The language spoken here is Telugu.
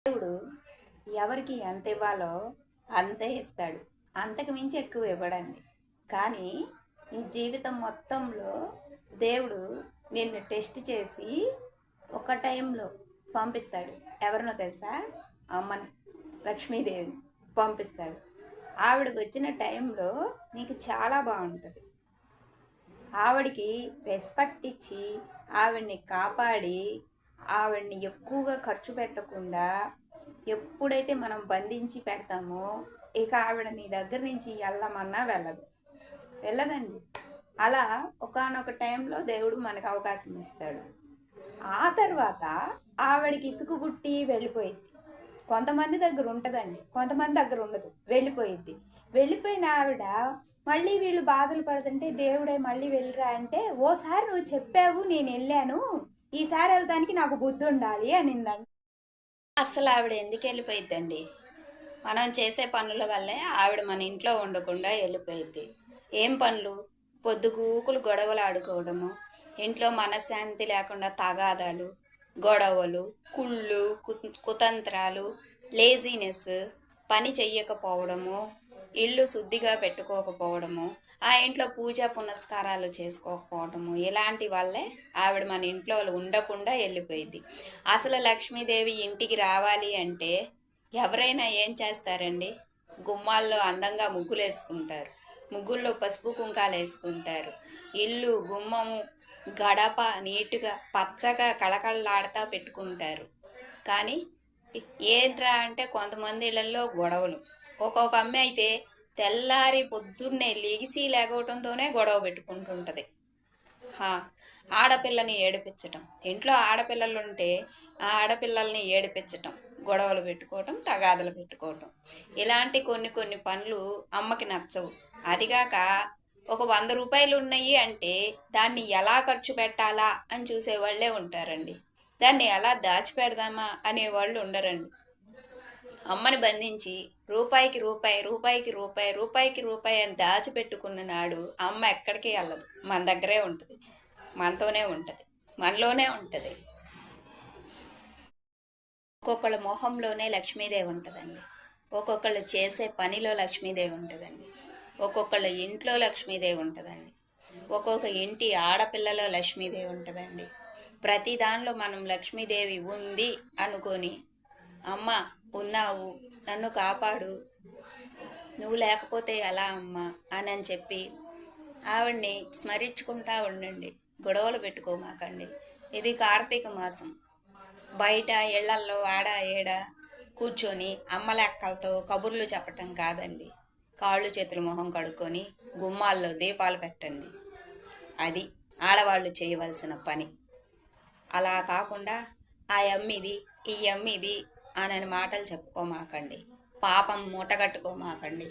దేవుడు ఎవరికి ఎంత ఇవ్వాలో అంతే ఇస్తాడు. అంతకు మించి ఎక్కువ ఇవ్వడండి. కానీ నీ జీవితం మొత్తంలో దేవుడు నిన్ను టెస్ట్ చేసి ఒక టైంలో పంపిస్తాడు. ఎవరినో తెలుసా? అమ్మని, లక్ష్మీదేవిని పంపిస్తాడు. ఆవిడకి వచ్చిన టైంలో నీకు చాలా బాగుంటుంది. ఆవిడికి రెస్పెక్ట్ ఇచ్చి ఆవిడ్ని కాపాడి ఆవిడ్ని ఎక్కువగా ఖర్చు పెట్టకుండా ఎప్పుడైతే మనం బంధించి పెడతామో ఇక ఆవిడ నీ దగ్గర నుంచి వెళ్ళమన్నా వెళ్ళదండి. అలా ఒకానొక టైంలో దేవుడు మనకు అవకాశం ఇస్తాడు. ఆ తర్వాత ఆవిడకి ఇసుకు పుట్టి వెళ్ళిపోయింది. కొంతమంది దగ్గర ఉంటుందండి, కొంతమంది దగ్గర ఉండదు, వెళ్ళిపోయిద్ది. వెళ్ళిపోయిన ఆవిడ మళ్ళీ వీళ్ళు బాధలు పడుతుంటే దేవుడే మళ్ళీ వెళ్ళిరా అంటే, ఓసారి నువ్వు చెప్పావు, నేను వెళ్ళాను, ఈసారి వెళ్తానికి నాకు బుద్ధి ఉండాలి అనిందండి. అసలు ఆవిడ ఎందుకు వెళ్ళిపోయిద్దండి? మనం చేసే పనుల వల్లే ఆవిడ మన ఇంట్లో ఉండకుండా వెళ్ళిపోయిద్ది. ఏం పనులు? పొద్దుగూకులు గొడవలు ఆడుకోవడము, ఇంట్లో మనశ్శాంతి లేకుండా తగాదాలు, గొడవలు, కుళ్ళు, కుతంత్రాలు, లేజీనెస్, పని చెయ్యకపోవడము, ఇల్లు శుద్ధిగా పెట్టుకోకపోవడము, ఆ ఇంట్లో పూజా పునస్కారాలు చేసుకోకపోవడము, ఇలాంటి వల్లే ఆవిడ మన ఇంట్లో ఉండకుండా వెళ్ళిపోయింది. అసలు లక్ష్మీదేవి ఇంటికి రావాలి అంటే ఎవరైనా ఏం చేస్తారండి? గుమ్మాల్లో అందంగా ముగ్గులు వేసుకుంటారు, ముగ్గుల్లో పసుపు కుంకాలు వేసుకుంటారు, ఇల్లు గుమ్మము గడప నీట్గా పచ్చగా కళకళలాడుతూ పెట్టుకుంటారు. కానీ ఏంట్రా అంటే కొంతమంది ఇళ్లలో గొడవలు. ఒక్కొక్క అమ్మాయి అయితే తెల్లారి పొద్దున్నే లేగవటంతోనే గొడవ పెట్టుకుంటుంటుంది. ఆడపిల్లని ఏడిపించటం, ఇంట్లో ఆడపిల్లలు ఉంటే ఆ ఆడపిల్లల్ని ఏడిపించటం, గొడవలు పెట్టుకోవటం, తగాదలు పెట్టుకోవటం, ఇలాంటి కొన్ని కొన్ని పనులు అమ్మకి నచ్చవు. అదిగాక ఒక 100 రూపాయలు ఉన్నాయి అంటే దాన్ని ఎలా ఖర్చు పెట్టాలా అని చూసేవాళ్ళే ఉంటారండి. దాన్ని ఎలా దాచిపెడదామా అనేవాళ్ళు ఉండరండి. అమ్మని బంధించి రూపాయికి రూపాయి, రూపాయికి రూపాయి, రూపాయికి రూపాయి అని దాచిపెట్టుకున్న నాడు అమ్మ ఎక్కడికి వెళ్ళదు, మన దగ్గరే ఉంటుంది, మనతోనే ఉంటుంది, మనలోనే ఉంటుంది. ఒక్కొక్కళ్ళ మొహంలోనే లక్ష్మీదేవి ఉంటుందండి. ఒక్కొక్కళ్ళు చేసే పనిలో లక్ష్మీదేవి ఉంటుందండి. ఒక్కొక్కళ్ళ ఇంట్లో లక్ష్మీదేవి ఉంటుందండి. ఒక్కొక్క ఇంటి ఆడపిల్లలో లక్ష్మీదేవి ఉంటుందండి. ప్రతి దానిలో మనం లక్ష్మీదేవి ఉంది అనుకొని, అమ్మ ఉన్నావు, నన్ను కాపాడు, నువ్వు లేకపోతే ఎలా అమ్మ అని చెప్పి ఆవిడ్ని స్మరించుకుంటా ఉండండి. గొడవలు పెట్టుకోమాకండి. ఇది కార్తీక మాసం. బయట ఇళ్లల్లో ఆడ ఏడ కూర్చొని అమ్మలెక్కలతో కబుర్లు చెప్పటం కాదండి. కాళ్ళు చేతులు మొహం కడుక్కొని గుమ్మాల్లో దీపాలు పెట్టండి. అది ఆడవాళ్ళు చేయవలసిన పని. అలా కాకుండా ఆ అమ్మిది ఈ అమ్మిది అని మాటలు చెప్పుకోమాకండి. పాపం మూటగట్టుకోమాకండి.